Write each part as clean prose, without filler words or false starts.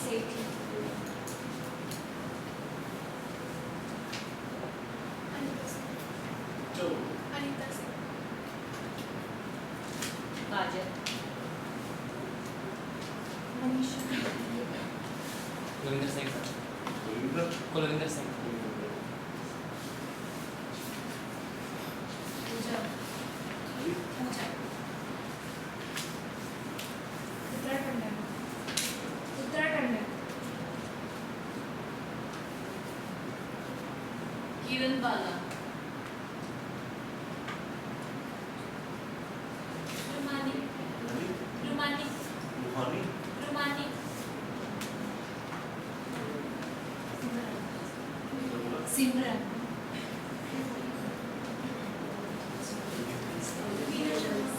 Safety. Anita Singh. काजल, Manisha. Kulwinder Singh, Kulwinder Singh, Pooja. Pooja. Uttarakhand. Uttarakhand. किरण बाला, Rumani. Rumani. Rumani. Simran. Veena Sharma.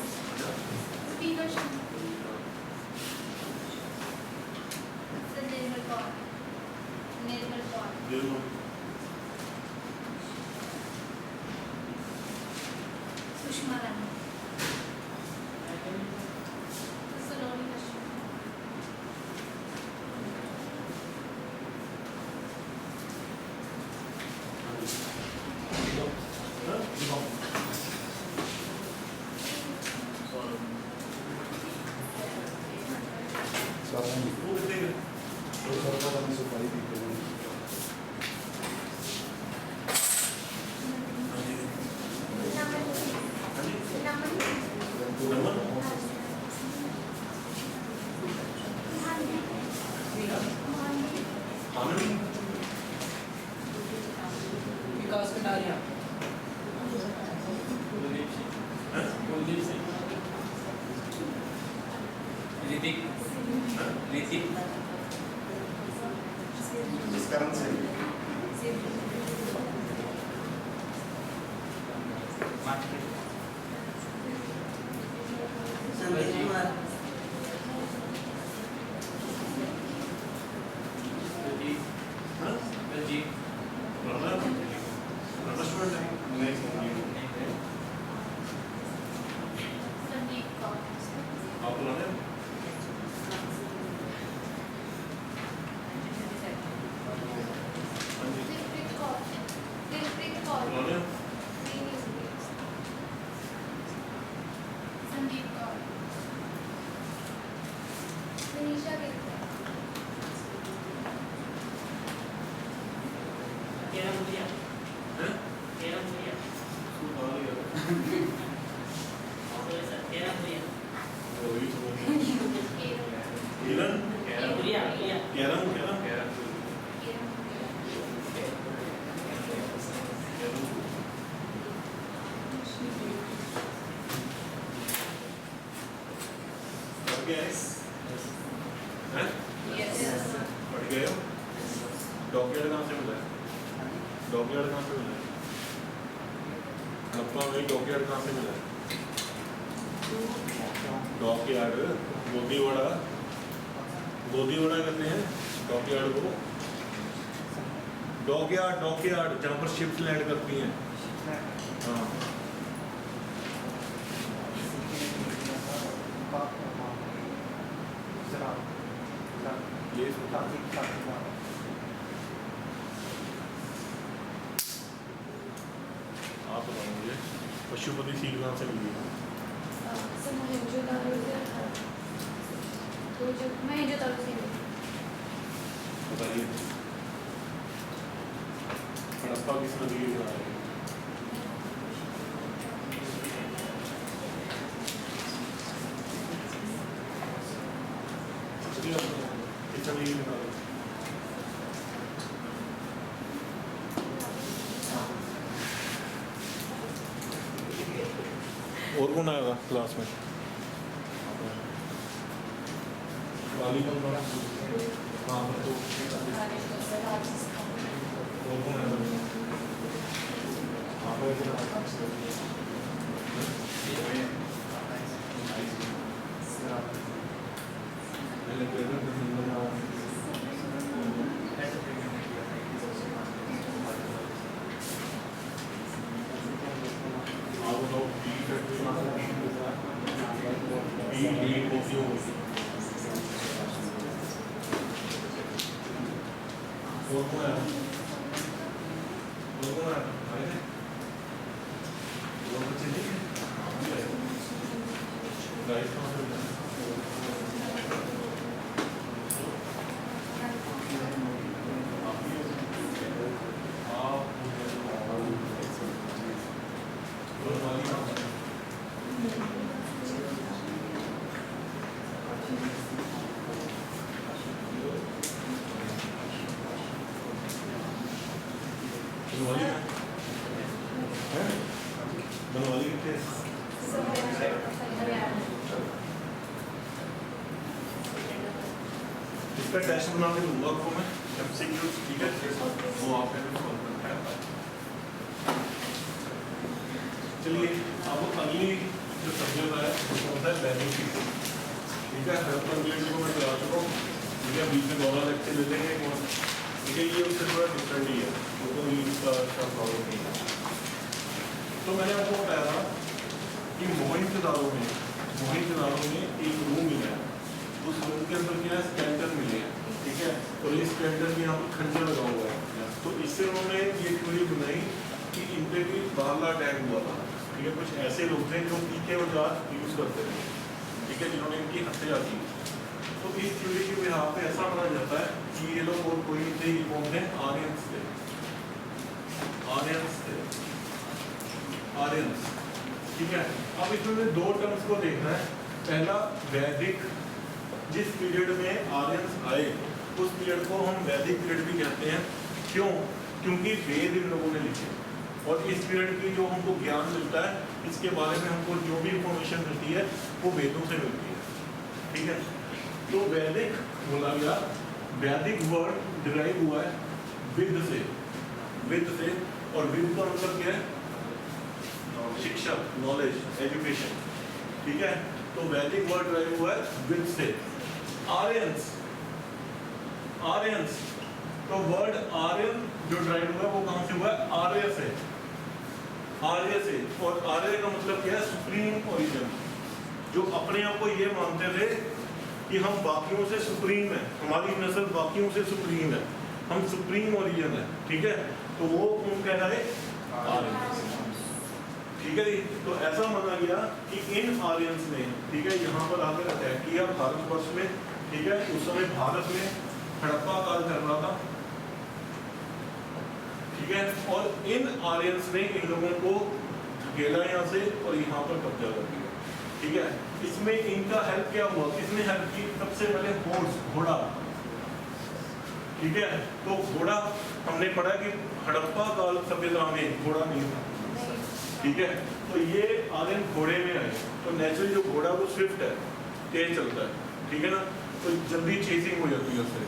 Veena Sharma. Nirmal Kaur. Nirmal Kaur. Sushma Rani. Saloni Kashyap. विकास Kataria, Kuldeep Singh, Hrithik, Hrithik, Karan Singh, Sandeep Kumar, Rajiv, Sandeep Kaur. Dilpreet Kaur. Dilpreet Kaur. Sandeep Kaur. Manisha Gupta. केरम भैया, केरम भैया, केरम भैया, भैया, भैया, Yes. Document कहाँ से मिला है? Document कहाँ से मिला है? आपका वही डॉक्यूमेंट कहाँ से मिला है? डॉकयार्ड, बोदीवाड़ा कहते हैं डॉकयार्ड को। डॉकयार्ड जहाँ पर शिप्स लैंड करती हैं। हाँ, ये आप बताओ मुझे पशुपति सील कहाँ से मिली है? मोहनजोदारो से तो जब मोहनजोदारो से बताइए हड़प्पा किस नदी के किनारे है? किस नदी के किनारे? और कौन आएगा क्लास में? हाँ तो और कौन आएगा? और कौन आया? और कौन आया? आए थे? और बच्चे नहीं थे? हाँ, भी आए। गाइस कहाँ से मिला? आप ही हो? आप और वाली कहाँ से? बनवाली है? बनवाली कितने? इसका टेस्ट बना के दूंगा आपको मैं MCQ, ठीक है? वो आपके लिए सॉल्व करना है। चलिए अब अगली जो सब्जेक्ट है वो होता है बेनिफिट, ठीक है? हड़प्पन पीरियड को मैं करा चुका हूँ, ठीक है? बीच में दोनों लेक्चर ले लेंगे, ठीक है? ये उससे थोड़ा डिफरेंट ही है, वो तो इसका प्रॉब्लम नहीं है। तो मैंने आपको बताया था कि मोहितदारों में एक रूम मिला है, उस रूम के अंदर क्या है, स्केलेटन मिले हैं, ठीक है? और ये स्केलेटन में यहाँ पर खंजर लगा हुआ है, तो इससे उन्होंने ये थ्योरी बनाई कि इन पे भी बाहरला अटैक हुआ था, ठीक है? कुछ ऐसे लोग थे जो तीखे औजार यूज करते थे, ठीक है, जिन्होंने इनकी हत्या की। तो इस थ्योरी के बिहाफ पे ऐसा माना जाता है कि ये लोग और कोई थे, ये कौन थे? आर्यंस थे, ठीक है? अब इसमें दो टर्म्स को देखना है। पहला वैदिक, जिस पीरियड में आर्यंस आए उस पीरियड को हम वैदिक पीरियड भी कहते हैं। क्यों? क्योंकि वेद इन लोगों ने लिखे, और इस पीरियड की जो हमको ज्ञान मिलता है, इसके बारे में हमको जो भी इंफॉर्मेशन मिलती है वो वेदों से मिलती है, ठीक है? तो वैदिक बोला गया, वैदिक वर्ड डिराइव हुआ है विद से, और विद का मतलब क्या है? शिक्षा, नॉलेज, एजुकेशन, ठीक है? तो वैदिक वर्ड डिराइव हुआ है विद से। आर्यंस, तो वर्ड आर्यन जो डिराइव हुआ है वो कहां से हुआ है? आर्य से, और आर्य का मतलब क्या है? सुप्रीम ओरिजिन, जो अपने आप को ये मानते थे कि हम बाकियों से सुप्रीम है, हमारी नस्ल बाकियों से सुप्रीम है, हम सुप्रीम ओरिजिन है, ठीक है? तो वो कौन कह रहा है? आर्यंस, ठीक है जी? तो ऐसा माना गया कि इन आर्यंस ने, ठीक है, यहाँ पर आकर अटैक किया भारतवर्ष में, ठीक है? उस समय भारत में हड़प्पा काल चल रहा था, ठीक है? और इन आर्यंस ने इन लोगों को धकेला यहाँ से और यहाँ पर कब्जा कर दिया, ठीक है? इसमें इनका हेल्प क्या हुआ? किसने हेल्प की? सबसे पहले हॉर्स, घोड़ा, ठीक है? तो घोड़ा हमने पढ़ा कि हड़प्पा काल सभ्यता में घोड़ा नहीं था, ठीक है? तो ये आर्यन घोड़े में आए, तो नेचुरली जो घोड़ा वो स्विफ्ट है, तेज चलता है, ठीक है ना? तो जल्दी चेसिंग हो जाती है उससे।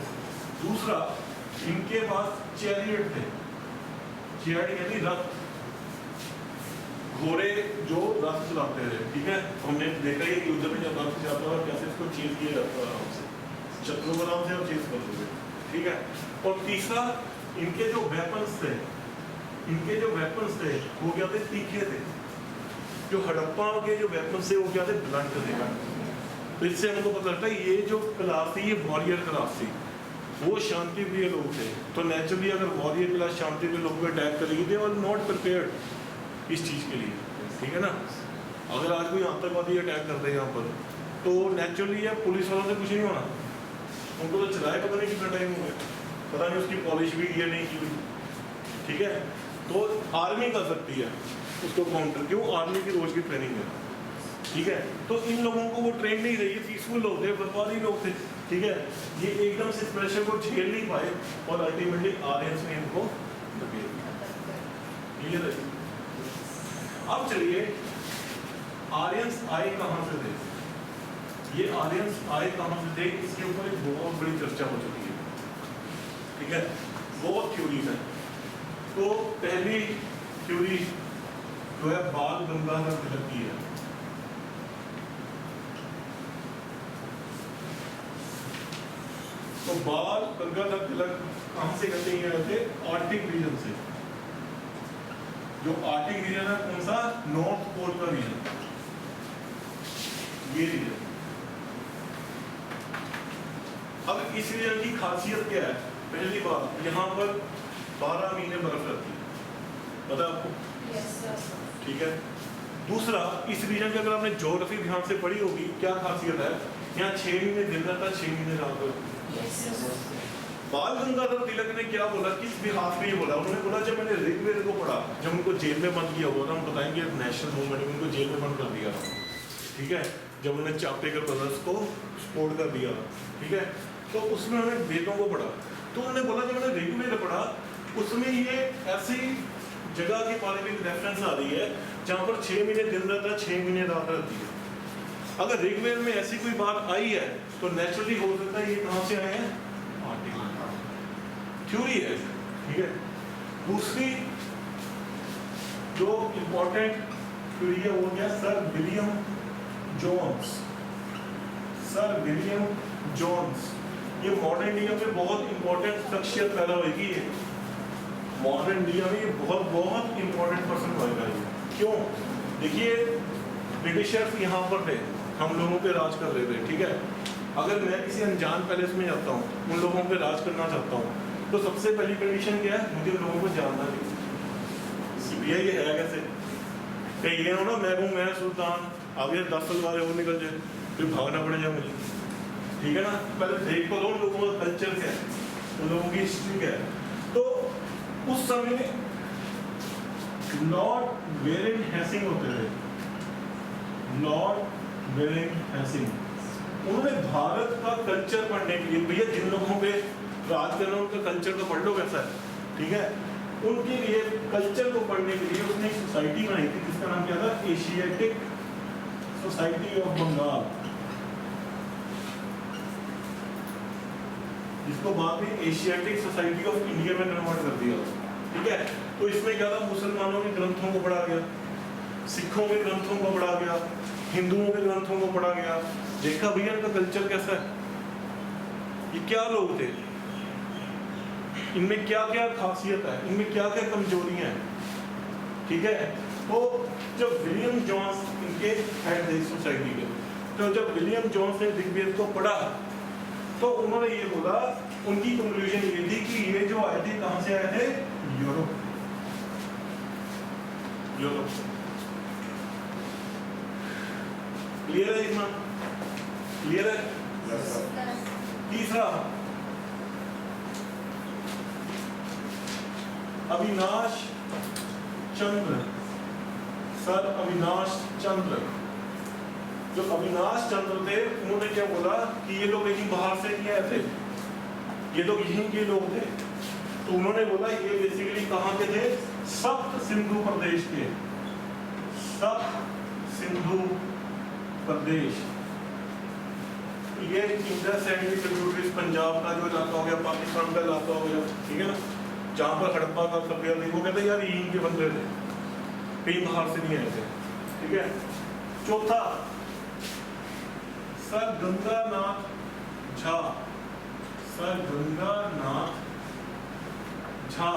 दूसरा, इनके पास चैरियट थे, चैरियट यानी रथ, घोड़े जो रथ चलाते थे, ठीक है? हमने देखा है कि युद्ध में जब रथ जाता है कैसे इसको चेज किया जाता है, आराम से, शत्रु को आराम से आप चेज कर दोगे, ठीक है? और तीसरा, इनके जो वेपन्स थे वो क्या थे? तीखे थे। जो हड़प्पा के जो वेपन्स थे वो क्या थे? ब्लंट थे। तो इससे हमको पता लगता है ये जो क्लास थी ये वॉरियर क्लास थी, वो शांति प्रिय लोग थे। तो नेचुरली अगर वॉरियर क्लास शांति प्रिय लोग को अटैक करेगी, दे वर नॉट प्रिपेयर्ड इस चीज़ के लिए, ठीक है ना? अगर आज कोई आतंकवादी अटैक करते हैं यहाँ पर, तो नेचुरली है पुलिस वालों से कुछ नहीं होना, उनको तो चलाए पता नहीं कितना टाइम हो गया, पता नहीं उसकी पॉलिश भी ये नहीं की हुई, ठीक है? तो आर्मी कर सकती है उसको काउंटर, क्यों? आर्मी की रोज की ट्रेनिंग है, ठीक है? तो इन लोगों को वो ट्रेन नहीं रही, पीसफुल लोग थे, व्यापारी लोग थे, ठीक है? ये एकदम से प्रेशर को झेल नहीं पाए और अल्टीमेटली आर्यंस ने इनको धकेल दिया। ये अब चलिए, आर्यंस आए कहाँ से थे? ये आर्यंस आए कहाँ से थे? इसके ऊपर एक बहुत बड़ी चर्चा हो चुकी है, ठीक है? बहुत थ्योरीज है। तो पहली थ्योरी जो है बाल गंगाधर तिलक की है। तो बाल गंगाधर तिलक कहां से कहते हैं? थे आर्टिक रीजन से। जो आर्टिक रीजन है कौन सा? नॉर्थ पोल का रीजन, ये रीजन। अब इस रीजन की खासियत क्या है? पहली बात यहाँ पर 12 महीने बर्फ रहती है, पता है आपको? Yes, sir. ठीक है। दूसरा, इस रीजन की अगर आपने ज्योग्राफी ध्यान से पढ़ी होगी, क्या खासियत है, यहाँ 6 महीने दिन रहता है, 6 महीने रात होती है। Yes, sir. बाल गंगाधर तिलक ने क्या बोला, किस लिहाज में ये बोला? उन्होंने बोला जब मैंने ऋग्वेद को पढ़ा, जब उनको जेल में बंद किया हुआ था, हम बताएंगे नेशनल मूवमेंट में उनको जेल में बंद कर दिया था, ठीक है, जब उन्होंने चापेकर ब्रदर्स को सपोर्ट कर दिया, ठीक है, तो उसमें उन्होंने वेदों को पढ़ा, तो उन्होंने बोला जब मैंने ऋग्वेद पढ़ा उसमें ये ऐसी जगह के बारे में रेफरेंस आ रही है जहाँ पर 6 महीने दिन रहता है, 6 महीने रात रहती है। अगर ऋग्वेद में ऐसी कोई बात आई है तो नेचुरली हो सकता है ये कहाँ से आए हैं, थ्योरी है, ठीक है। दूसरी जो इंपॉर्टेंट थ्योरी है वो क्या, sir William Jones, sir William Jones, ये मॉडर्न इंडिया में बहुत इंपॉर्टेंट शख्सियत पैदा होगी, ये मॉडर्न इंडिया में ये बहुत इंपॉर्टेंट पर्सन होगा ये। क्यों? देखिए ब्रिटिशर्स यहाँ पर थे, हम लोगों पे राज कर रहे थे, ठीक है। अगर मैं किसी अनजान पैलेस में जाता हूँ, उन लोगों पे राज करना चाहता हूँ, तो सबसे पहली कंडीशन क्या है, मुझे उन लोगों को जानना चाहिए। भैया ये है कैसे, कहीं ये हो ना मैं सुल्तान, अब ये 10 तलवारें और निकल जाए, फिर भागना पड़ेगा मुझे, ठीक है ना। पहले देख तो लो उन लोगों का कल्चर क्या है, उन लोगों की हिस्ट्री क्या है। तो उस समय लॉर्ड वेरिंग हैसिंग होते थे, लॉर्ड वेरिंग हैसिंग, उन्होंने भारत का कल्चर पढ़ने के लिए, भैया जिन लोगों पे राज करना उनका कल्चर तो पढ़ लो कैसा है, ठीक है, उनके लिए कल्चर को पढ़ने के लिए उसने एक सोसाइटी बनाई थी जिसका नाम क्या था, एशियाटिक सोसाइटी ऑफ बंगाल, जिसको बाद में एशियाटिक सोसाइटी ऑफ इंडिया में कन्वर्ट कर दिया, ठीक है। तो इसमें क्या था, मुसलमानों के ग्रंथों को पढ़ा गया, सिखों के ग्रंथों को पढ़ा गया, हिंदुओं के ग्रंथों को पढ़ा गया, देखा भैया इनका कल्चर कैसा है, ये क्या लोग थे, इनमें क्या क्या खासियत है, इनमें क्या क्या कमजोरियां हैं, ठीक है। तो जब विलियम जोन्स इनके हेड थे सोसाइटी के, तो जब विलियम जोन्स ने ऋग्वेद को पढ़ा तो उन्होंने ये बोला, उनकी कंक्लूजन ये थी कि ये जो आए थे कहां से आए थे, यूरोप, यूरोप से। क्लियर है इसमें, क्लियर है। तीसरा, अविनाश चंद्र, सर अविनाश चंद्र, जो अविनाश चंद्र थे, उन्होंने क्या बोला कि ये लोग कहीं बाहर से नहीं आए थे, ये लोग यहीं के लोग थे। तो उन्होंने बोला ये बेसिकली कहाँ के थे, सप्त सिंधु प्रदेश के, सप्त सिंधु प्रदेश, ये इंडस एंड ट्रिब्यूटरीज, पंजाब का जो इलाका हो गया, पाकिस्तान का इलाका हो गया, ठीक है ना, जहाँ पर हड़प्पा का कब्जा थी, वो कहते यार यहीं के बंदे थे, कहीं बाहर से नहीं आए थे, ठीक है। चौथा, सर गंगानाथ झा, सर गंगानाथ झा,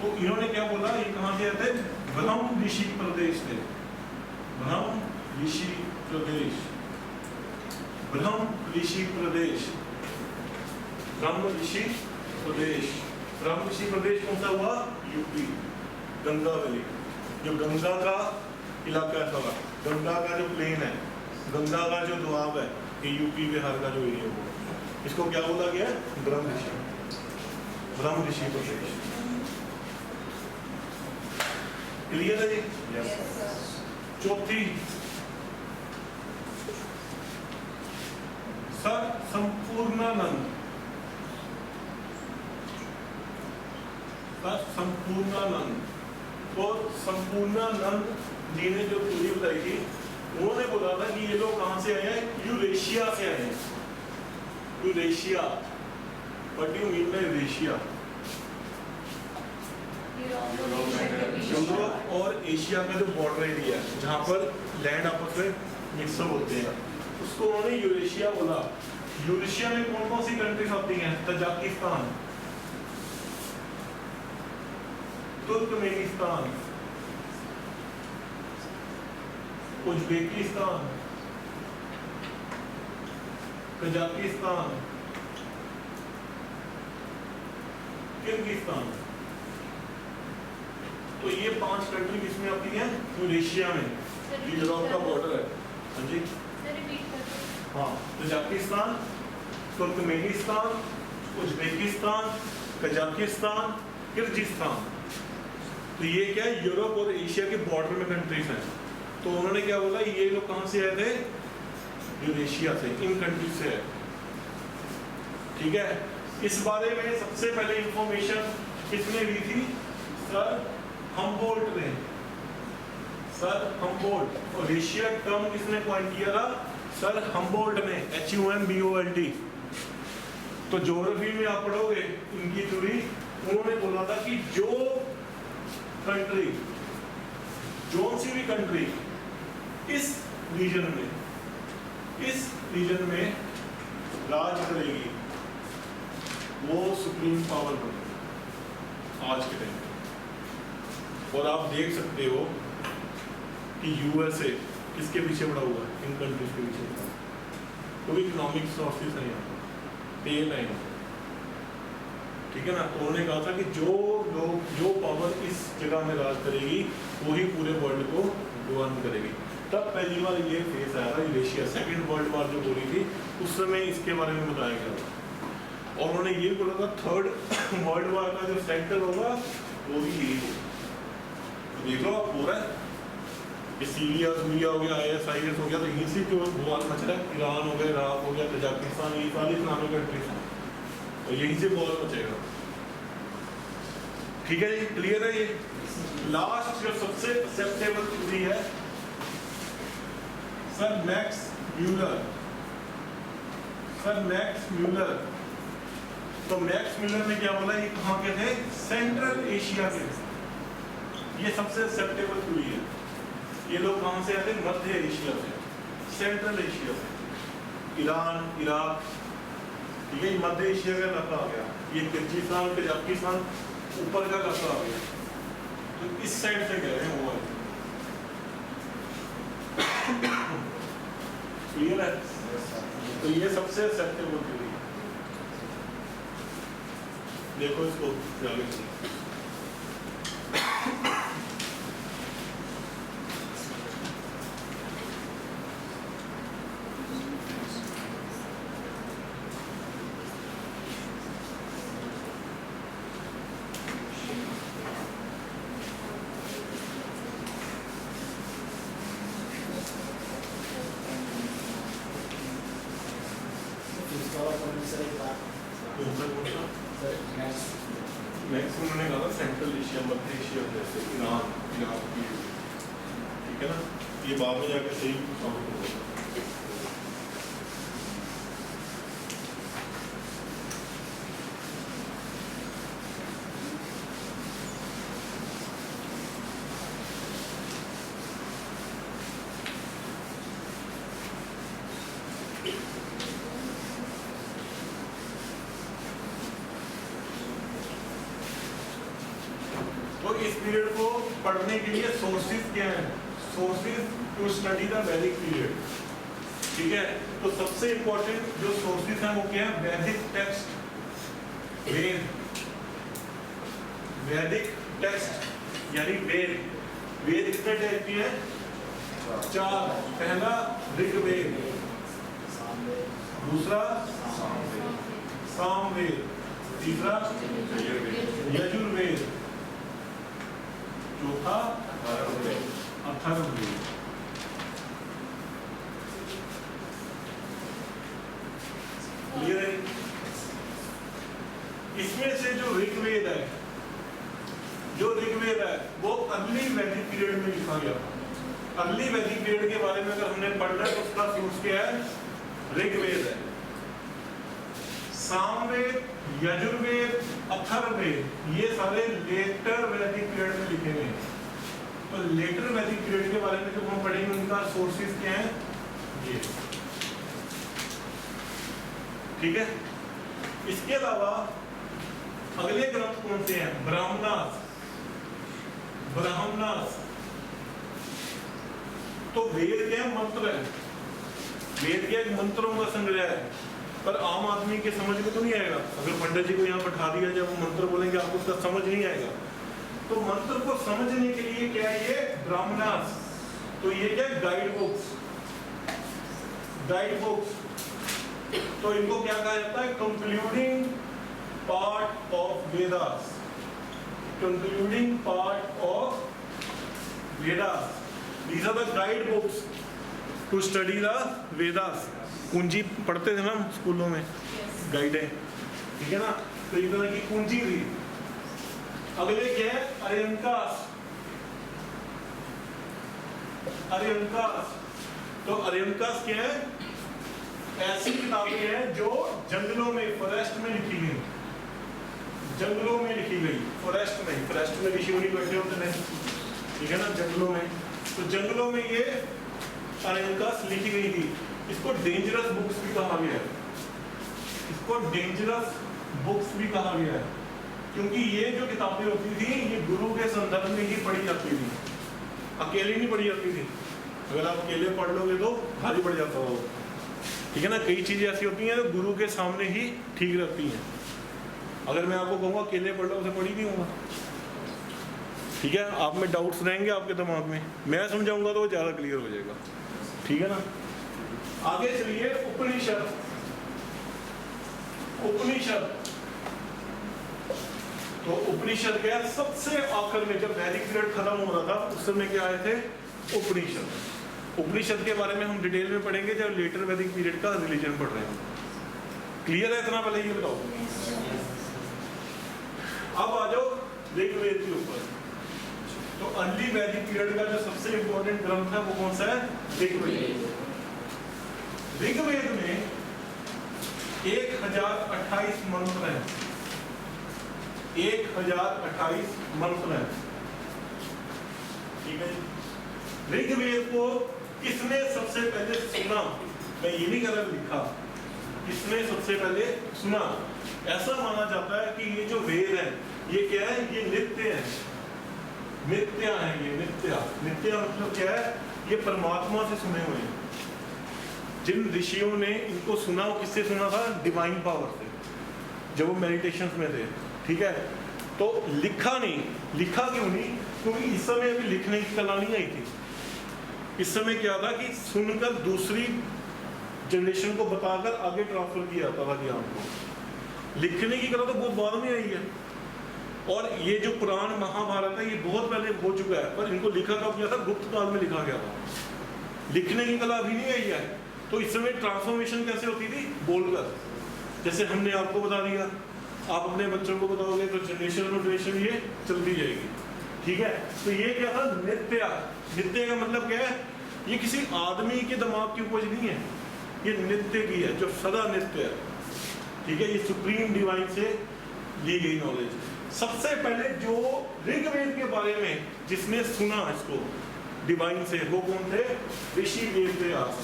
तो इन्होंने क्या बोला, ये कहाँ से आते, ब्रह्म ऋषि प्रदेश थे, ब्रह्म ऋषि प्रदेश, ब्रह्म ऋषि प्रदेश, ब्रह्म ऋषि प्रदेश, ब्रह्म ऋषि प्रदेश कौन सा हुआ, यूपी, गंगा वैली, जो गंगा का इलाका है, सारा गंगा का जो प्लेन है, गंगा का जो दुआब है, ये यूपी बिहार का जो एरिया हुआ, इसको क्या बोला गया, ब्रह्म ऋषि प्रदेश। क्लियर है जी। चौथी, सर संपूर्णानंद, सर संपूर्णानंद, तो संपूर्णानंद जी ने जो थ्योरी बताई थी, उन्होंने बोला था कि ये लोग कहां से आए हैं, यूरेशिया से आए हैं, Eurasia, what do you mean by Eurasia, Europe और एशिया का जो बॉर्डर एरिया है, जहाँ पर लैंड आपस में मिक्सअप होते हैं, उसको उन्होंने यूरेशिया बोला। यूरेशिया में कौन कौन सी कंट्रीज आती हैं, Tajikistan, Turkmenistan, Uzbekistan, Kazakhstan, Kyrgyzstan. तो ये 5 कंट्री किसमें आती हैं? यूरेशिया में, यूरोप का बॉर्डर है। हाँ जी, सर रिपीट कर दो। हाँ, Tajikistan, Turkmenistan, Uzbekistan, Kazakhstan, Kyrgyzstan. तो ये क्या है? यूरोप और एशिया के बॉर्डर में कंट्रीज हैं। तो उन्होंने क्या बोला, ये लोग कहाँ से आए थे? यूरेशिया से, इन कंट्रीज से है। ठीक है, इस बारे में सबसे पहले इंफॉर्मेशन किसने दी थी? सर हम्बोल्ट ने। Sir Humboldt. और एशिया टर्म किसने कॉइन किया था? सर हम्बोल्ट ने, HUMBOLT। तो ज्योग्राफी में आप पढ़ोगे इनकी थ्योरी, उन्होंने बोला था कि जो कंट्री, जो सी भी कंट्री इस रीजन में राज करेगी वो सुप्रीम पावर बनेगी आज के टाइम। और आप देख सकते हो कि USA किसके पीछे पड़ा हुआ है? इन कंट्रीज के पीछे पड़ा। कोई इकोनॉमिक सोर्सेस है यहाँ पर, तेल है यहाँ। ठीक है ना? तो उन्होंने कहा था कि जो पावर इस जगह में राज करेगी वही पूरे वर्ल्ड को गवर्न करेगी। तब पहली बार ये फेस आया था यूरेशिया। सेकेंड वर्ल्ड वॉर जो हो रही थी उस समय इसके बारे में बताया गया था। और उन्होंने ये बोला था थर्ड वर्ल्ड वॉर का जो सेंटर होगा वो भी यही होगा। तो देख लो आप, पूरा सीरिया हो गया, ISIS हो गया, तो यहीं से जो वॉर मच रहा है, ईरान हो गया, इराक हो गया, तजाकिस्तान, ये सारी इस्लामिक कंट्रीज हैं, तो यहीं से वॉर मचेगा। ठीक है जी, क्लियर है? ये लास्ट जो सबसे एक्सेप्टेबल थ्योरी है सर मैक्स म्यूलर। तो मैक्स म्यूलर ने क्या बोला? ये कहाँ के थे? सेंट्रल एशिया के। ये सबसे एक्सेप्टेबल थ्योरी है। ये लोग कहाँ से आते? मध्य एशिया से, सेंट्रल एशिया से, ईरान, इराक। ठीक है, मध्य एशिया का इलाका आ गया। ये किर्गिस्तान, कजाकिस्तान ऊपर का इलाका आ गया। तो इस साइड से कह रहे हैं वो। क्लियर है? तो ये सबसे एक्सेप्टेबल थ्योरी है। देखो इसको आगे। मैक्सिमम उन्होंने कहा था सेंट्रल एशिया, मध्य एशिया जैसे ईरान, इराक की। ठीक है ना? ये बाद में जाकर सही साबित होगा। तो इस पीरियड को पढ़ने के लिए सोर्सेज क्या हैं? सोर्सेज टू स्टडी द वैदिक पीरियड। ठीक है, तो सबसे इंपॉर्टेंट जो सोर्सेज हैं वो क्या है? वैदिक टेक्स्ट, वैदिक टेक्स्ट यानी वेद। वेद कितने टाइप के हैं? 4। पहला ऋग्वेद, दूसरा सामवेद, तीसरा यजुर्वेद, चौथा अथर्ववेद। क्लियर है? इसमें से जो ऋग्वेद है वो अर्ली वैदिक पीरियड में लिखा गया। अर्ली वैदिक पीरियड के बारे में अगर हमने पढ़ना है तो उसका सोर्स क्या है? ऋग्वेद है। सामवेद, यजुर्वेद, अथर्ववेद ये सारे लेटर वैदिक पीरियड में लिखे गए हैं। तो लेटर वैदिक पीरियड के बारे में जब हम पढ़ेंगे उनका सोर्सेज क्या है? ये। ठीक है, इसके अलावा अगले ग्रंथ कौन से हैं? ब्राह्मणास। तो वेद क्या मंत्र है? वेद क्या मंत्रों का संग्रह है। पर आम आदमी के समझ में तो नहीं आएगा। अगर पंडित जी को यहाँ बैठा दिया, जब वो मंत्र बोलेंगे आपको उसका समझ नहीं आएगा। तो मंत्र को समझने के लिए क्या है, ये ब्राह्मणास, तो ये क्या गाइड बुक्स, गाइड बुक्स, तो इनको क्या कहा जाता है, concluding part of Vedas, concluding part of Vedas. These are the guide books to study the Vedas। कुंजी पढ़ते थे ना हम स्कूलों में, गाइड है, ठीक है ना, तो एक तरह की कुंजी थी। अगले क्या है, अर्यंकास, अर्यंकास, तो अर्यंकास क्या है, ऐसी किताबें हैं जो जंगलों में, फॉरेस्ट में लिखी गई, जंगलों में लिखी गई, फॉरेस्ट में ऋषि मुनि बैठे होते थे, ठीक है ना, जंगलों में, तो जंगलों में ये अर्यंकास लिखी गई थी। इसको डेंजरस बुक्स भी कहा गया है, इसको डेंजरस बुक्स भी कहा गया है, क्योंकि ये जो किताबें होती थी ये गुरु के संदर्भ में ही पढ़ी जाती थी, अकेले नहीं पढ़ी जाती थी। अगर आप अकेले पढ़ लोगे तो भारी पड़ जाता हो, ठीक है ना। कई चीजें ऐसी होती हैं जो गुरु के सामने ही ठीक रहती हैं। अगर मैं आपको कहूँगा अकेले पढ़ लो, उसे पढ़ी नहीं होगा, ठीक है, आप में डाउट्स रहेंगे आपके दिमाग में, मैं समझाऊंगा तो वो ज़्यादा क्लियर हो जाएगा, ठीक है ना। आगे चलिए, उपनिषद, उपनिषद, तो उपनिषद क्या है, सबसे आखिर में जब वैदिक पीरियड खत्म हो रहा था उस समय क्या आए थे, उपनिषद। उपनिषद के बारे में हम डिटेल में पढ़ेंगे जब लेटर वैदिक पीरियड का रिलीजन पढ़ रहे हैं। क्लियर है इतना, पहले ये बताओ। अब आ जाओ ऋग्वेद के ऊपर। तो अर्ली वैदिक पीरियड का जो सबसे इंपॉर्टेंट ग्रंथ है वो कौन सा है, ऋग्वेद। ऋग्वेद में 1028 मंत्र हैं, 1028 मंत्र हैं, ठीक है। ऋग्वेद को किसने सबसे पहले सुना, मैं ये नहीं कह रहा लिखा, किसने सबसे पहले सुना। ऐसा माना जाता है कि ये जो वेद है ये क्या है, ये नित्य है, नित्य है, ये नित्य, नित्य मतलब क्या है, ये परमात्मा से सुने हुए हैं। जिन ऋषियों ने इनको सुना, वो किससे सुना था, डिवाइन पावर से, जब वो मेडिटेशंस में थे, ठीक है। तो लिखा नहीं, लिखा क्यों नहीं, क्योंकि इस समय अभी लिखने की कला नहीं आई थी। इस समय क्या था कि सुनकर दूसरी जनरेशन को बताकर आगे ट्रांसफर किया जाता था ज्ञान को। लिखने की कला तो बहुत बाद में आई है, और ये जो पुराण महाभारत है ये बहुत पहले हो चुका है, पर इनको लिखा कब गया था, गुप्त काल में लिखा गया था। लिखने की कला अभी नहीं आई है। तो इस समय ट्रांसफॉर्मेशन कैसे होती थी, बोलकर, जैसे हमने आपको बता दिया, आप अपने बच्चों को बताओगे तो जनरेशन टू जनरेशन ये चलती जाएगी, ठीक है। तो ये क्या था, नित्य। नित्य का मतलब क्या है, ये किसी आदमी के दिमाग की उपज नहीं है, ये नित्य की है, जो सदा नित्य है, ठीक है। ये सुप्रीम डिवाइन से ली गई नॉलेज। सबसे पहले जो ऋग्वेद के बारे में जिसने सुना इसको डिवाइन से, वो कौन थे, ऋषि वेदव्यास।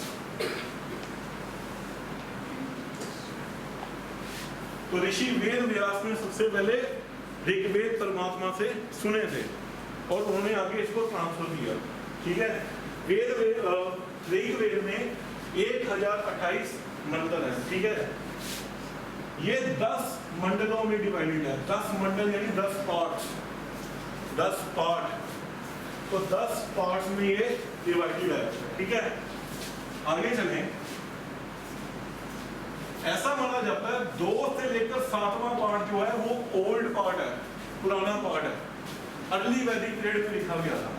तो ऋषि वेदव्यास ने सबसे पहले ऋग्वेद परमात्मा से सुने थे और उन्होंने आगे इसको ट्रांसफर किया, ठीक है। ऋग्वेद में 1028 मंत्र है, ठीक है। ये 10 मंडलों में डिवाइडेड है, 10 मंडल यानी 10 पार्ट्स, 10 पार्ट, तो 10 पार्ट्स में ये डिवाइडेड है, ठीक है। आगे चलें, ऐसा माना जाता है 2 से लेकर 7वां पार्ट जो है वो ओल्ड पार्ट है, पुराना पार्ट है, अर्ली वैदिक पीरियड में लिखा गया था।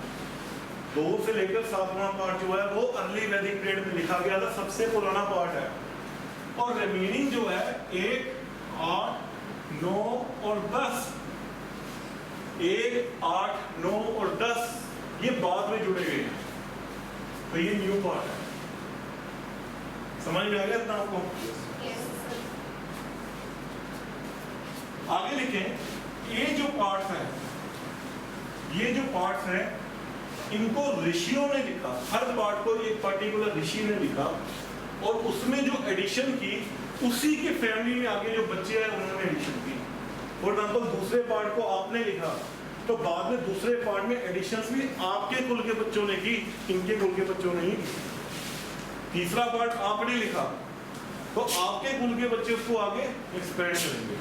2 से लेकर 7वां पार्ट जो है वो अर्ली वैदिक पीरियड में लिखा गया था, सबसे पुराना पार्ट है। और रिमेनिंग जो है 1, 8, 9 और 10, 1, 8, 9 और 10 ये बाद में जुड़े गए हैं, तो ये न्यू पार्ट है। समझ में आ गया था आपको? आगे लिखें, ये जो पार्ट्स हैं, ये जो पार्ट्स हैं इनको ऋषियों ने लिखा, हर पार्ट को एक पर्टिकुलर ऋषि ने लिखा और उसमें जो एडिशन की उसी के फैमिली में आगे जो बच्चे हैं उन्होंने एडिशन की। फॉर एग्जाम्पल दूसरे पार्ट को आपने लिखा तो बाद में दूसरे पार्ट में एडिशंस भी आपके कुल के बच्चों ने की, इनके कुल के बच्चों ने ही की। तीसरा पार्ट आपने लिखा तो आपके कुल के बच्चे उसको आगे एक्सपेंड करेंगे।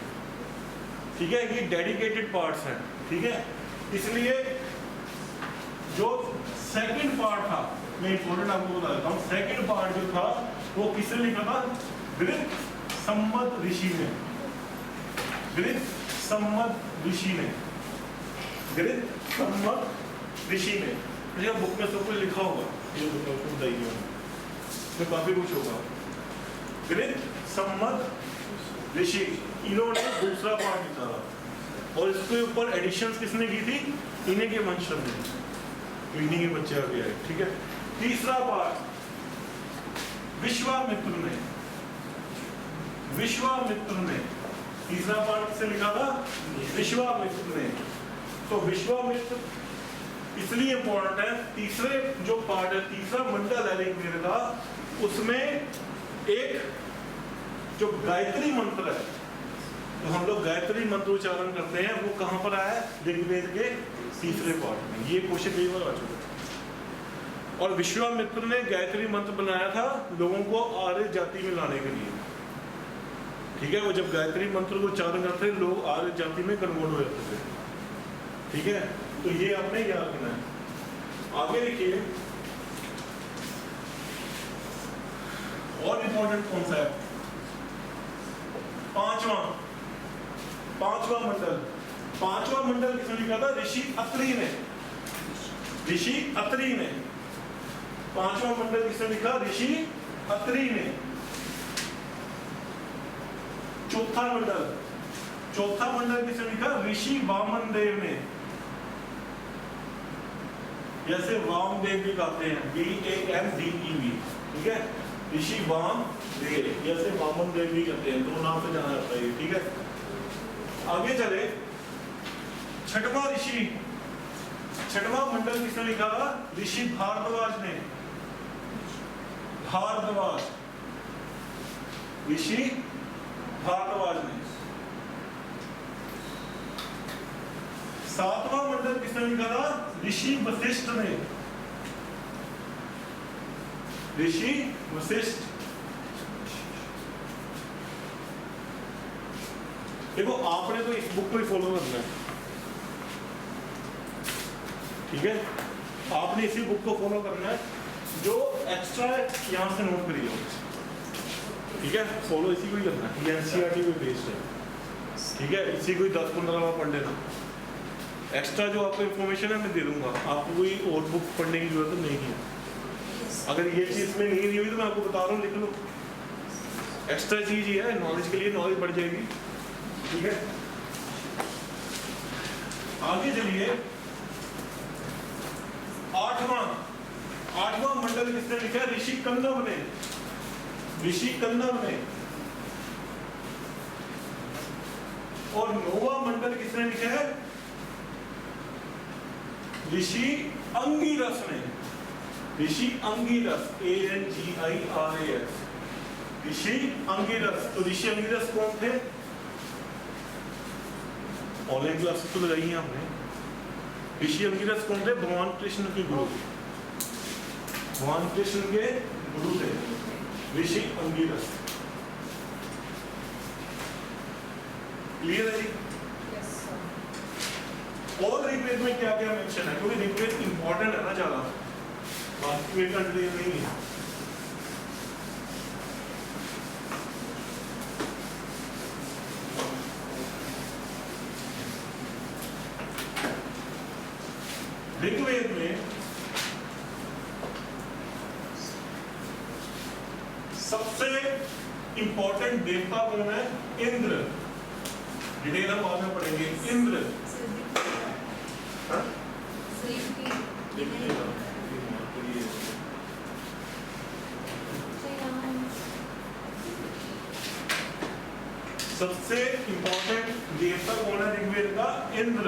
ठीक है, ये डेडिकेटेड पार्ट्स हैं। ठीक है, इसलिए जो सेकंड पार्ट था, मैं इंपॉर्टेंट आपको बता देता हूँ, सेकंड पार्ट जो था वो किसने लिखा था? गृह सम्मत ऋषि ने। गृह सम्मत ऋषि ने, गृह सम्मत ऋषि ने। ये बुक में सब कुछ लिखा होगा, ये बुक में आपको बताइए, इसमें काफी कुछ होगा। गृह सम्मत ऋषि, इन्होंने दूसरा पार्ट लिखा था और इसके ऊपर एडिशंस किसने की थी? इन्हीं के वंशज ने, इन्हीं के बच्चे आ गए। ठीक है, तीसरा पार्ट विश्वामित्र ने, विश्वामित्र ने तीसरा पार्ट किसने लिखा था? विश्वामित्र ने। तो विश्वामित्र इसलिए इंपॉर्टेंट है, तीसरे जो पार्ट है, तीसरा मंडल है ऋग्वेद का, उसमें एक जो गायत्री मंत्र है, तो हम लोग गायत्री मंत्र उच्चारण करते हैं, वो कहां पर आया है? ऋग्वेद के तीसरे पार्ट में। ये क्वेश्चन कई बार आ चुका है। और विश्वामित्र ने गायत्री मंत्र बनाया था लोगों को आर्य जाति में लाने के लिए। ठीक है, वो जब गायत्री मंत्र को उच्चारण करते लोग आर्य जाति में कन्वर्ट हो जाते थे। ठीक है, तो ये आपने याद रखना है। आगे देखिए, और इंपॉर्टेंट कौन सा है? पांचवा मंडल। पांचवा मंडल किसने लिखा था? ऋषि अत्रि ने। ऋषि अत्रि ने पांचवा मंडल किसने लिखा? ऋषि अत्रि ने। चौथा मंडल किसने लिखा? ऋषि वामन देव ने। जैसे वामदेव भी कहते हैं, VAMDEV। ठीक है, ऋषि वामदेव, जैसे वामन देव भी कहते हैं, दो नाम से जाना जाता है। ठीक है, आगे चले, छठवां मंडल किसने लिखा? ऋषि भारद्वाज ने। ऋषि भारद्वाज ने। सातवां मंडल किसने लिखा था? ऋषि वशिष्ठ ने। ऋषि वशिष्ठ। देखो, आपने तो इस बुक को ही फॉलो करना है। ठीक है, आपने इसी बुक को फॉलो करना है, जो एक्स्ट्रा यहां से नोट करिए। ठीक है, फॉलो इसी को ही करना है, ये एनसीईआरटी पे बेस्ड है। ठीक है, इसी को ही 10-15 बार पढ़ लेना। एक्स्ट्रा जो आपको इन्फॉर्मेशन है मैं दे दूंगा, आपको कोई और बुक पढ़ने की जरूरत नहीं है। अगर ये चीज में नहीं हुई तो मैं आपको बता रहा हूँ, लिख लो। एक्स्ट्रा चीज ही है, नॉलेज के लिए, नॉलेज बढ़ जाएगी। ठीक है, आगे चलिए। आठवां मंडल किसने लिखा है? ऋषि कन्नव ने। ऋषि कन्नव ने। और 9वां मंडल किसने लिखा है? ऋषि अंगिरस ने। ऋषि अंगिरस, ANGIRAS। ऋषि अंगिरस। तो ऋषि अंगिरस कौन थे? ऑनलाइन क्लासेस तो लगाई हैं हमने। ऋषि अंगिरस कौन थे? भगवान कृष्ण के गुरु। भगवान कृष्ण के गुरु थे ऋषि अंगिरस। क्लियर है जी? और ऋग्वेद में क्या क्या मेंशन है, क्योंकि ऋग्वेद इंपॉर्टेंट है ना ज्यादा, बाकी में कंट्री नहीं है। ऋग्वेद में सबसे इंपॉर्टेंट देवता कौन है? इंद्र। डिटेल हम बाद में पढ़ेंगे। इंद्र। सबसे इंपॉर्टेंट देवता कौन है ऋग्वेद का? इंद्र।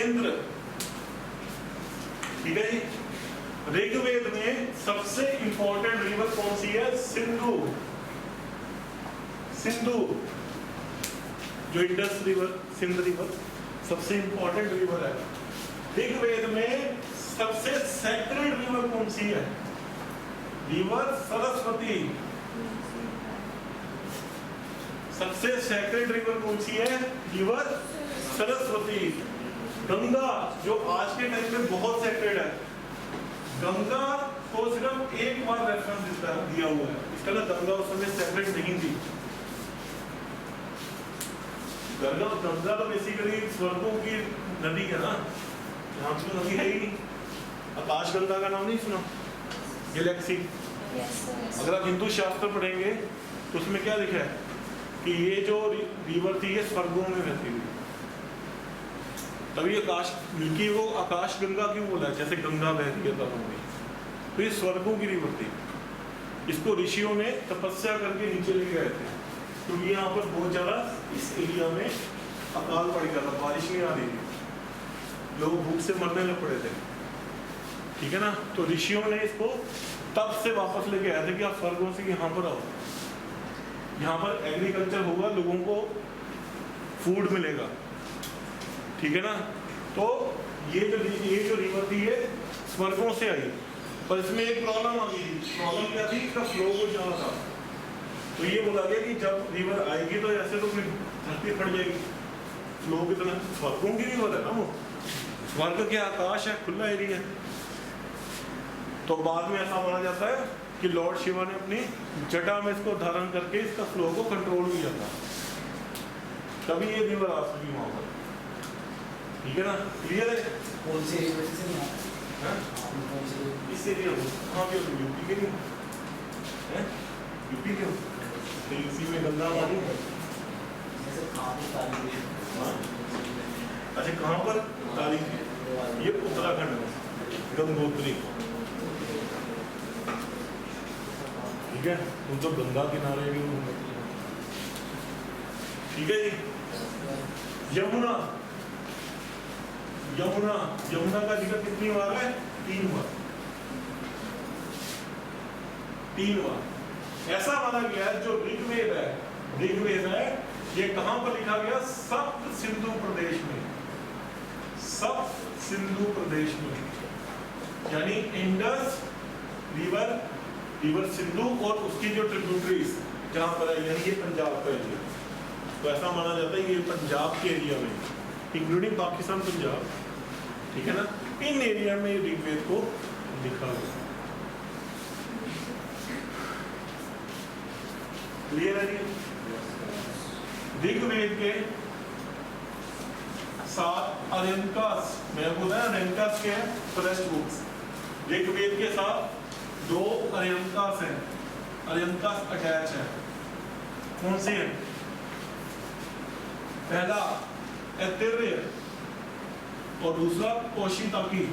इंद्र। ठीक है जी। ऋग्वेद में सबसे इंपॉर्टेंट रिवर कौन सी है? सिंधु। सिंधु, जो इंडस रिवर, सिंध रिवर सबसे इंपॉर्टेंट रिवर है। ऋग्वेद में सबसे सेक्रेड रिवर कौन सी है? रिवर सरस्वती। सबसे सेक्रेड रिवर कौन सी है? रिवर सरस्वती। गंगा जो आज के टाइम में बहुत सेक्रेड है, गंगा को सिर्फ एक बार रेफरेंस दिया हुआ है, इसका ना गंगा उस समय सेक्रेड नहीं थी। गंगा तो बेसिकली स्वर्गों की नदी है ना, यहाँ की नदी है ही नहीं। आकाश गंगा का नाम नहीं सुना? गैलेक्सी। अगर आप हिंदू शास्त्र पढ़ेंगे तो उसमें क्या लिखा है कि ये जो रिवर थी ये स्वर्गों में बहती हुई, तभी आकाश मिल्की वो आकाश गंगा क्यों बोला है, जैसे गंगा बहती है तब में, तो ये स्वर्गों की रिवर थी। इसको ऋषियों ने तपस्या करके नीचे ले गए थे, क्योंकि तो यहाँ पर बहुत ज़्यादा इस एरिया में अकाल पड़ गया था, बारिश नहीं आ रही थी, लोग भूख से मरने लग पड़े थे, ठीक है ना। तो ऋषियों ने इसको तब से वापस लेके आए थे कि आप स्वर्गों से यहाँ पर आओ, यहाँ पर एग्रीकल्चर होगा, लोगों को फूड मिलेगा, ठीक है ना। तो ये जो रिवर थी ये स्वर्गों से आई, पर इसमें एक प्रॉब्लम आ गई थी। प्रॉब्लम क्या थी? इसका फ्लो बहुत ज़्यादा था। तो ये बोला गया कि जब रिवर आएगी तो ऐसे तो फिर धरती फट जाएगी, फ्लो कितना, स्वर्गों की रिवर है ना वो, स्वर्ग के आकाश है, खुला एरिया है। तो बाद में ऐसा माना जाता है कि लॉर्ड शिवा ने अपनी जटा में इसको धारण करके इसका फ्लो को कंट्रोल किया था, तभी ये रिवर आ सकी वहां पर, ठीक है ना। क्लियर है? कौन सी रिवर से नहीं इस एरिया को कहाँ के हो? यूपी के नहीं है? यूपी के हो तो यूपी में गंगा पानी है। जैसे हाँ, अच्छा कहाँ पर तारीख है? ये उत्तराखंड में गंगोत्री, ठीक है। तुम तो गंगा किनारे भी हो, ठीक है जी। यमुना, यमुना, यमुना का जिक्र कितनी बार है? 3 बार, 3 बार। ऐसा माना गया है जो ऋग्वेद है, ऋग्वेद है, ये कहां पर लिखा गया? सप्त सिंधु प्रदेश में, सप्त सिंधु प्रदेश में, यानी इंडस रिवर, रिवर सिंधु और उसकी जो ट्रिब्यूटरीज जहां पर है, यानी ये पंजाब का एरिया। तो ऐसा माना जाता है कि ये पंजाब के एरिया में, इंक्लूडिंग पाकिस्तान, पंजाब, ठीक है ना, इन एरिया में ऋग्वेद को लिखा गया। क्लियर है जी? ऋग्वेद के 7 अरेंकास, मैं बोला है अरेंकास के फर्स्ट बुक्स, ऋग्वेद के साथ 2 अरेंकास हैं, अरेंकास अटैच है। कौन से हैं? पहला ऐतरेय और दूसरा कौशितकी।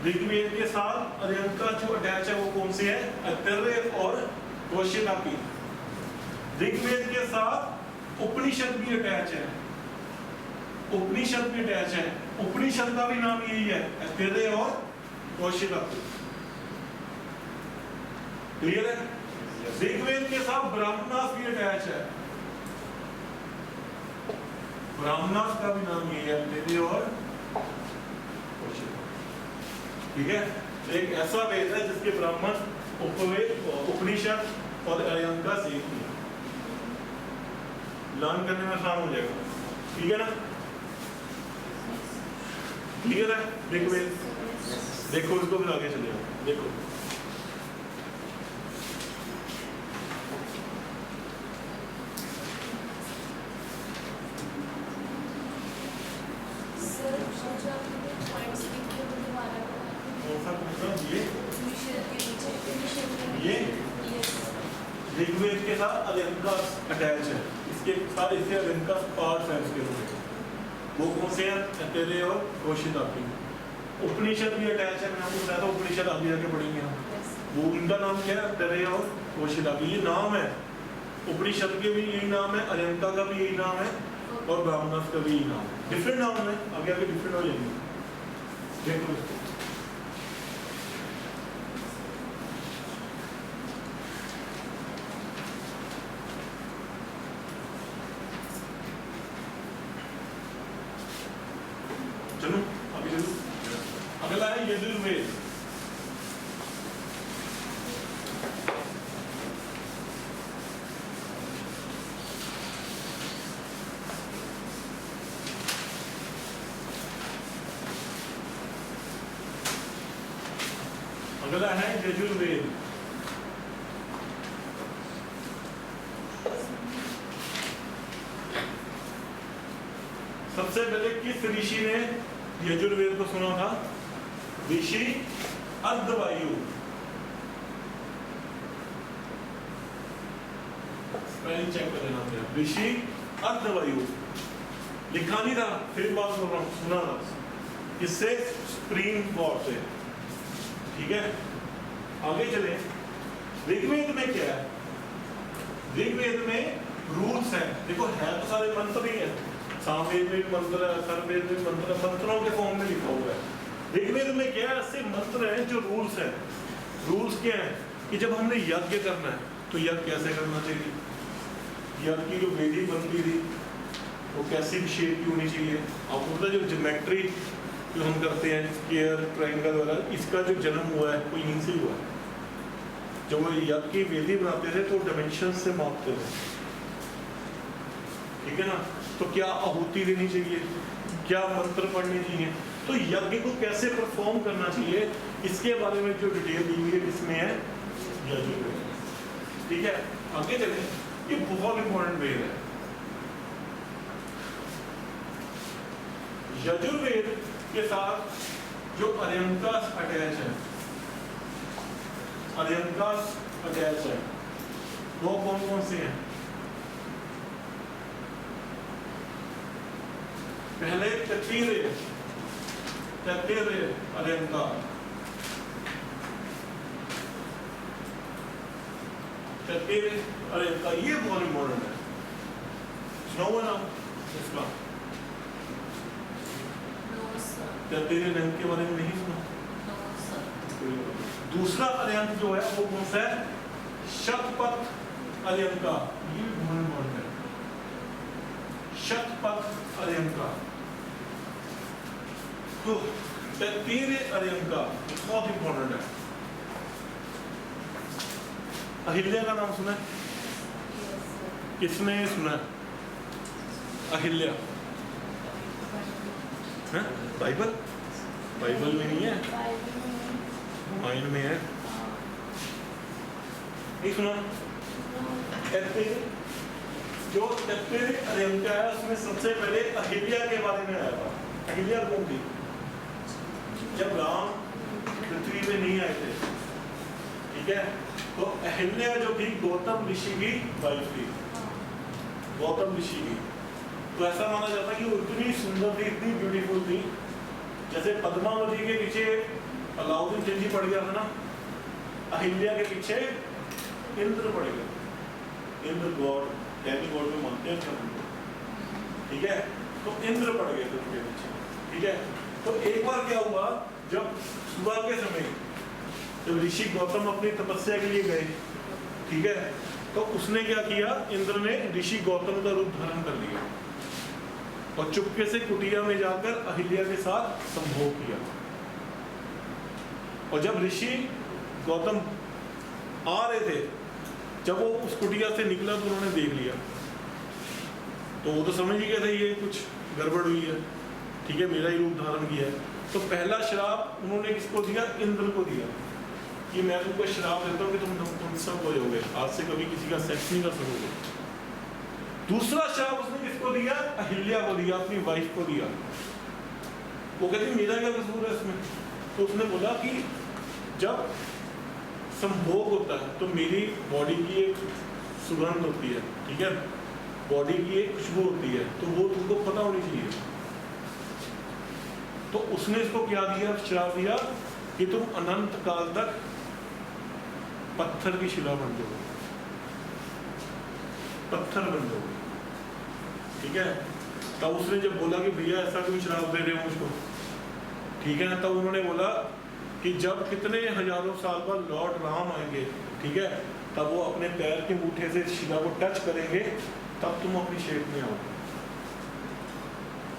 ऋग्वेद के साथ अरेंका जो अटैच है वो कौन से है? ऐतरेय और कौशितकी। ऋग्वेद के साथ उपनिषद भी अटैच है, उपनिषद भी अटैच है, उपनिषद का भी नाम यही है, ऐतरेय और कौशितकी। क्लियर है? ऋग्वेद के साथ ब्राह्मणास भी अटैच है, ब्राह्मणास का भी नाम यही है, ऐतरेय और कौशितकी, ठीक है। एक ऐसा वेद है जिसके ब्राह्मण, उपवेद, उपनिषद और अरेंका से एक ही है। लर्न करने में आसान हो जाएगा, ठीक है ना। क्लियर है? ऋग्वेद देखो, इसको फिर आगे चले जाओ, देखो ये ऋग्वेद के साथ अरेंकास अटैच है, इसके साथ इससे अरेंकास पार्ट्स हैं इसके होंगे, वो कौन से हैं? ऐतरेय और कौशितकी। उपनिषद भी अटैच है, मैंने आपको बताया था, उपनिषद आगे जाके पढ़ेंगे हम, वो उनका नाम क्या है? ऐतरेय और कौशितकी, ये नाम है। उपनिषद के भी यही नाम है, अरेंका का भी यही नाम है, और ब्राह्मणास का भी यही नाम है। डिफरेंट नाम है, आगे आगे डिफरेंट हो जाएंगे, देखो इसको। चलो आगे चलो, अगला है यजुर्वेद। अगला है यजुर्वेद। सबसे पहले किस ऋषि ने यजुर्वेद को सुना था? ऋषि अर्धवायु। स्पेलिंग चेक कर लेना आप। ऋषि अर्धवायु लिखा नहीं था, फिर बात बोल रहा हूं, सुना था। इससे सुप्रीम कोर्ट से, ठीक है। आगे चले, ऋग्वेद में क्या है? ऋग्वेद में रूल्स हैं। देखो है तो सारे मंत्र ही है, सामवेद में भी मंत्र है, अथर्ववेद में भी मंत्र है, मंत्रों के फॉर्म में लिखा हुआ है। ऋग्वेद में क्या है? ऐसे मंत्र हैं जो रूल्स हैं। रूल्स क्या है कि जब हमने यज्ञ करना है तो यज्ञ कैसे करना चाहिए, यज्ञ की जो वेदी बनती थी वो कैसी शेप की होनी चाहिए। अब मतलब जो ज्योमेट्री जो हम करते हैं, स्क्वायर, ट्रायंगल वगैरह, इसका जो जन्म हुआ है वो यहीं से हुआ है। जब वो यज्ञ की वेदी बनाते थे तो डायमेंशन से मापते थे, ठीक है ना। तो क्या आहुति देनी चाहिए, क्या मंत्र पढ़ने चाहिए, तो यज्ञ को कैसे परफॉर्म करना चाहिए, इसके बारे में जो डिटेल दी हुई है इसमें है यजुर्वेद, ठीक है। आगे चले, ये बहुत इंपॉर्टेंट वेद है। यजुर्वेद के साथ जो अर्यंकास अटैच है, अर्यंकास अटैच है, वो कौन कौन से हैं? पहले ततीरे अर्यंकार, ततीरे अर्यंकार, ये बहुत इंपॉर्टेंट है। सुना ना इसका? ततीरे रंग के बारे में नहीं सुना? दूसरा अर्यंक जो है वो कौन सा है? शतपथ अर्यंकार, ये बहुत इंपॉर्टेंट है। शतपथ अर्यंकार, तो ततीरे अर्यंकार बहुत इंपॉर्टेंट है। अहिल्या का नाम सुना है? किसने सुना है अहिल्या? बाइबल? बाइबल में नहीं है, रामायण में है, नहीं सुना? जो ततीरे अर्यंकार है उसमें सबसे पहले अहिल्या के बारे में आया था। अहिल्या कौन थी? जब राम पृथ्वी पे नहीं आए थे, ठीक है, तो अहिल्या जो थी गौतम ऋषि की वाइफ थी, गौतम ऋषि की। तो ऐसा माना जाता है कि वो इतनी सुंदर थी, इतनी ब्यूटीफुल थी, जैसे पद्मावती के पीछे अलाउद्दीन खिलजी पड़ गया था ना, अहिल्या के पीछे इंद्र पड़ गया। इंद्र गॉड, डेमी गॉड में मानते हैं हम, ठीक है, तो इंद्र पड़ गए थे उनके पीछे, ठीक है। तो एक बार क्या हुआ, जब सुबह के समय जब ऋषि गौतम अपनी तपस्या के लिए गए, ठीक है, तो उसने क्या किया, इंद्र ने ऋषि गौतम का रूप धारण कर लिया और चुपके से कुटिया में जाकर अहिल्या के साथ संभोग किया। और जब ऋषि गौतम आ रहे थे, जब वो उस कुटिया से निकला तो उन्होंने देख लिया, तो वो तो समझ ही गया था ये कुछ गड़बड़ हुई है, ठीक है, मेरा ही रूप धारण किया है। तो पहला श्राप उन्होंने किसको दिया? इंद्र को दिया कि मैं तुमको श्राप देता हूँ कि तुम नपुंसक हो जाओगे, आज से कभी किसी का सेक्स नहीं कर सकोगे। दूसरा श्राप उसने किसको दिया? अहिल्या को दिया, अपनी वाइफ को दिया। वो कहती मेरा क्या कसूर है इसमें? तो उसने बोला कि जब संभोग होता है तो मेरी बॉडी की एक सुगंध होती है, ठीक है, बॉडी की एक खुशबू होती है, तो वो तुमको पता होनी चाहिए। तो उसने इसको क्या दिया? श्राप दिया कि तुम अनंत काल तक पत्थर की शिला बन जाओगे, पत्थर बन जाओगे, ठीक है। तब उसने जब बोला कि भैया ऐसा क्यों श्राप दे रहे हो मुझको, ठीक है ना, तब उन्होंने बोला कि जब कितने हजारों साल बाद लॉर्ड राम आएंगे, ठीक है, तब वो अपने पैर के अंगूठे से शिला को टच करेंगे, तब तुम अपनी शेप में आओगे।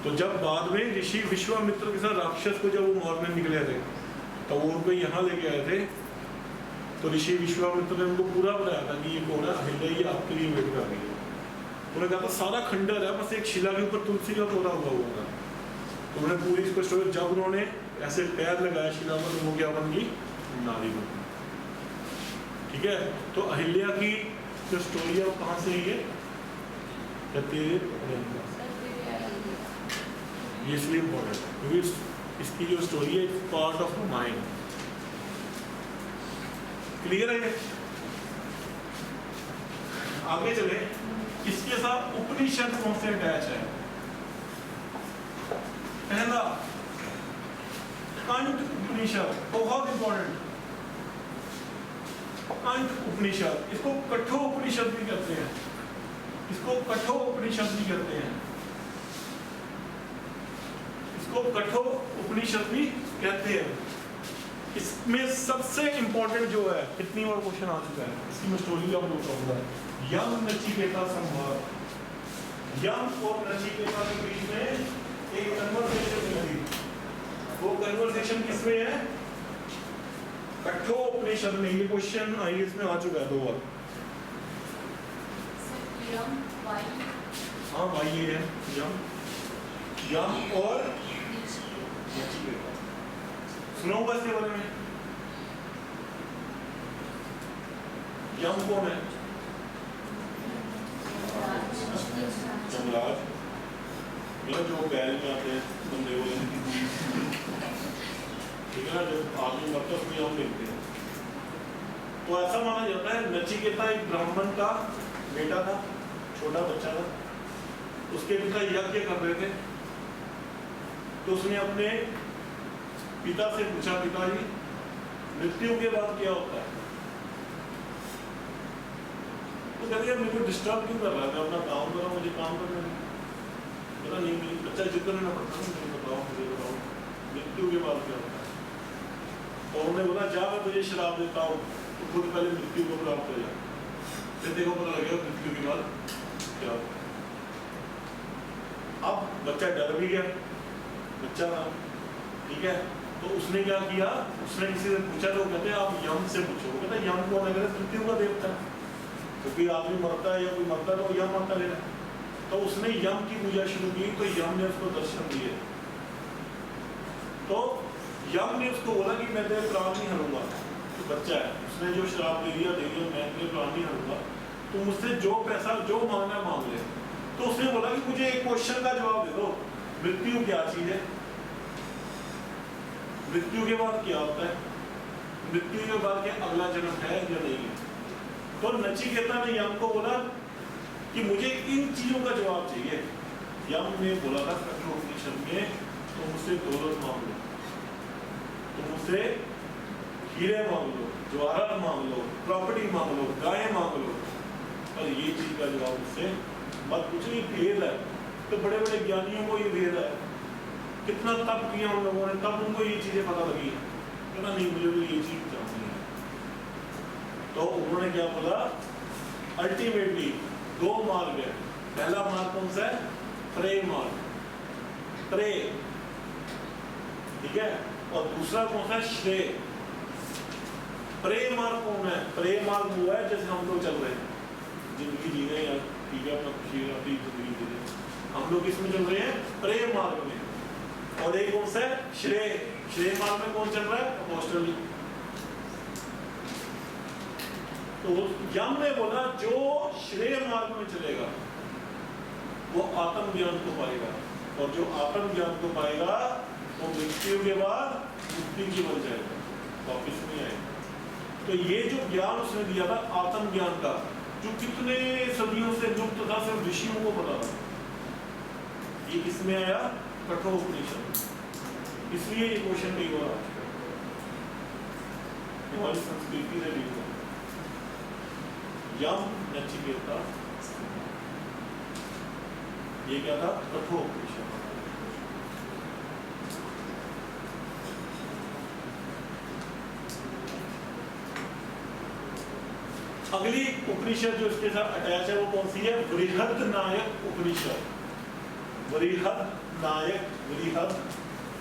तो जब बाद में ऋषि विश्वामित्र के साथ राक्षस को जब वो मारने निकले थे, तो वो उनको यहाँ लेके आए थे, तो ऋषि विश्वामित्र ने उनको पूरा बताया था कि ये कौन है, अहिल्या, ये आपके लिए वेट कर रही है। उन्होंने कहा था सारा खंडर है, बस एक शिला के ऊपर तुलसी का पौधा हुआ होगा। तो उन्होंने पूरी इसको स्टोरी, जब उन्होंने ऐसे पैर लगाया शिला पर, वो क्या बन गई? नारी बनी। ठीक है, तो अहिल्या की जो स्टोरी है वो कहाँ से आई है? तेरे ये इसलिए इम्पोर्टेंट है क्योंकि इसकी जो स्टोरी है पार्ट ऑफ माइंड। क्लियर है? आगे चले, इसके साथ उपनिषद कौन से अटैच है? पहला कंठ उपनिषद, बहुत इंपॉर्टेंट। कंठ उपनिषद, इसको कठोपनिषद भी कहते हैं, इसको कठोपनिषद भी कहते हैं, इसको कठोपनिषद भी कहते हैं। इसमें सबसे इंपॉर्टेंट जो है, कितनी बार क्वेश्चन आ चुका है, इसकी मैं स्टोरी आप लोग कहूँगा। यम नचिकेता संवाद, यम और नचिकेता के बीच में एक कन्वर्सेशन हुई। वो कन्वर्सेशन किसमें है? कठोपनिषद में। ये क्वेश्चन आईएएस में आ चुका है 2 बार। हाँ भाई, ये है यम, यम और नचिकेता। सुनो बस के बारे में। यम कौन है? यमराज, ये जो बैल में आते हैं बंदे को, ठीक है ना, जब आदमी मरता है उसमें यम मिलते हैं। तो ऐसा माना जाता है नचिकेता एक ब्राह्मण का बेटा था, छोटा बच्चा था, उसके पिता यज्ञ कर रहे थे, तो उसने अपने पिता से पूछा, पिताजी मृत्यु के बाद क्या होता है? तो कहते हैं मेरे को डिस्टर्ब क्यों कर रहा है, मैं अपना काम कर रहा हूँ, मुझे काम करने दो। पता नहीं, मेरी बच्चा जिद करना पड़ता है, मुझे बताओ मृत्यु के बाद क्या होता है। और उन्होंने बोला, जा मैं तुझे शराब देता हूँ, तो खुद पहले मृत्यु को प्राप्त हो जाए, फिर देखो पता लगेगा मृत्यु के बाद क्या होता है। अब बच्चा डर भी गया, बच्चा था, ठीक है, तो उसने क्या किया, उसने किसी से पूछा, तो कहते हैं आप यम से पूछो। कहते हैं यम कौन है? मृत्यु का देवता है, क्योंकि आदमी मरता है या कोई मरता है तो यम आता है। तो उसने यम की पूजा शुरू की, तो यम ने उसको दर्शन दिए। तो यम ने उसको बोला कि मैं तेरे प्राण नहीं हरूंगा, तो बच्चा है, उसने जो श्राप दे दिया, मैं तेरे प्राण नहीं हरूंगा, तो मुझसे जो पैसा जो मांगना मांग ले। तो उसने बोला कि मुझे एक क्वेश्चन का जवाब दे दो, मृत्यु क्या चीज है? मृत्यु के बाद क्या होता है? मृत्यु के बाद क्या अगला जन्म है या नहीं है? तो नचिकेता ने यम को बोला कि मुझे इन चीजों का जवाब चाहिए। यम ने बोला था कठोपनिषद में, तो मुझसे दौलत मांग लो, तो मुझसे हीरे मांग लो, जवाहरात मांग लो, प्रॉपर्टी मांग लो, गाय मांग लो, और ये चीज का जवाब मुझसे मत कुछ नहीं। भेद है, तो बड़े बड़े ज्ञानियों को ये भेद है, कितना तप किया उन लोगों ने, तब उनको ये चीजें पता लगी, पता नहीं मुझे भी ये चीज जाननी है। तो उन्होंने क्या बोला, अल्टीमेटली 2 मार्ग है। पहला मार्ग कौन सा है? प्रेम मार्ग, प्रेम, ठीक है, और दूसरा कौन सा है? श्रेय। प्रेम मार्ग कौन है? प्रेम मार्ग वो है जैसे हम लोग चल रहे हैं, जिंदगी जी रहे हैं, ठीक है, अपना खुशी अपनी जिंदगी जी रहे हैं, हम लोग इसमें चल रहे हैं प्रेम मार्ग में। और एक कौन सा है? श्रेय। श्रेय मार्ग में कौन चल रहा है? अपोस्टल। तो यम ने बोला जो श्रेय मार्ग में चलेगा वो आत्म ज्ञान को पाएगा, और जो आत्म ज्ञान को पाएगा वो मृत्यु के बाद मुक्ति की बन जाएगा, वापिस नहीं आएगा। तो ये जो ज्ञान उसने दिया था आत्म ज्ञान का, जो कितने सदियों से लुप्त था, सिर्फ ऋषियों को पता था, ये किसमें आया? कठोपनिषद। इसलिए ये क्वेश्चन नहीं हो रहा हमारी संस्कृति से भी हुआ। यम नचिकेता, ये क्या था? कठोपनिषद। अगली उपनिषद जो इसके साथ अटैच है वो कौन सी है? बृहदनायक उपनिषद। बृहदनायक, बृहद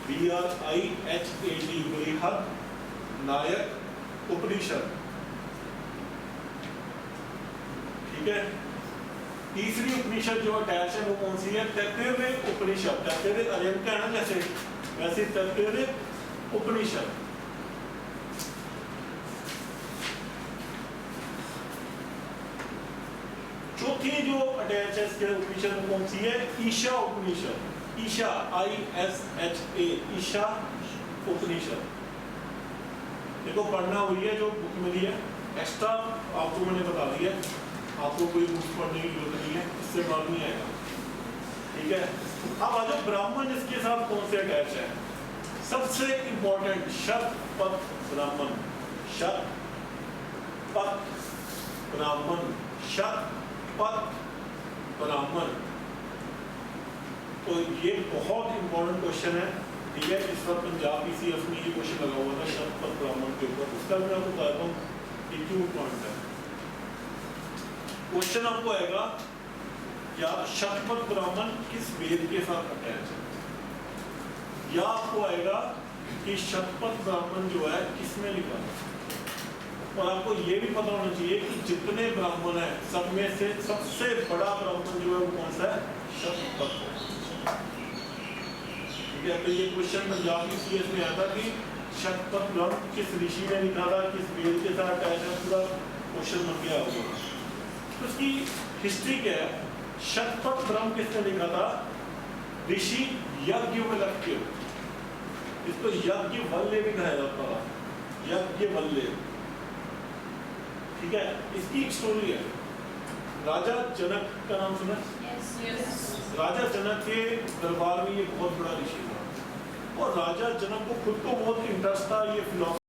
BRIHAD, बृहदनायक उपनिषद, ठीक है। तीसरी उपनिषद जो अटैच है वो कौन सी है? तैत्तिरीय उपनिषद। तैत्तिरीय अजंता है ना, जैसे वैसे तैत्तिरीय उपनिषद। जो अटैच है इसके उपनिषद में कौन सी है? ईशा उपनिषद। ईशा ISHA, ईशा उपनिषद। देखो पढ़ना हुई है जो बुक मिली है, एक्स्ट्रा आपको मैंने बता दिया, आपको कोई बुक पढ़ने की जरूरत नहीं है, इससे मालूम नहीं आएगा। ठीक है, अब आ जाओ ब्राह्मण इसके साथ कौन से अटैच है? सबसे इंपॉर्टेंट शत पथ ब्राह्मण, शत पथ ब्राह्मण, शत पथ ब्राह्मण। तो ये बहुत इंपॉर्टेंट क्वेश्चन है। ठीक है, इस वक्त पंजाब PCF में ये क्वेश्चन लगा हुआ था शत पथ ब्राह्मण के ऊपर, उसका मैं आपको बताता हूँ कि क्यों पॉइंट है। क्वेश्चन आपको आएगा या शतपथ ब्राह्मण किस वेद के साथ अटैच है, या आपको आएगा कि शतपथ ब्राह्मण जो है किसमें लिखा है। और आपको ये भी पता होना चाहिए कि जितने ब्राह्मण हैं सब में से सबसे बड़ा ब्राह्मण जो है वो कौन सा है? शतपथ। ठीक है, तो ये क्वेश्चन पंजाब की CS में आया था कि शतपथ ब्राह्मण किस ऋषि ने लिखा था, किस वेद के साथ अटैच है, पूरा क्वेश्चन बन गया होगा। तो उसकी हिस्ट्री क्या है? शतपथ ब्रह्म किसने लिखा था? ऋषि याज्ञवल्क्य, इसको याज्ञवल्क्य भी कहा जाता था, याज्ञवल्क्य। ठीक है, इसकी एक स्टोरी है। राजा जनक का नाम सुना? राजा जनक के दरबार में ये बहुत बड़ा ऋषि था, और राजा जनक को खुद को बहुत इंटरेस्ट था ये फिलॉसफी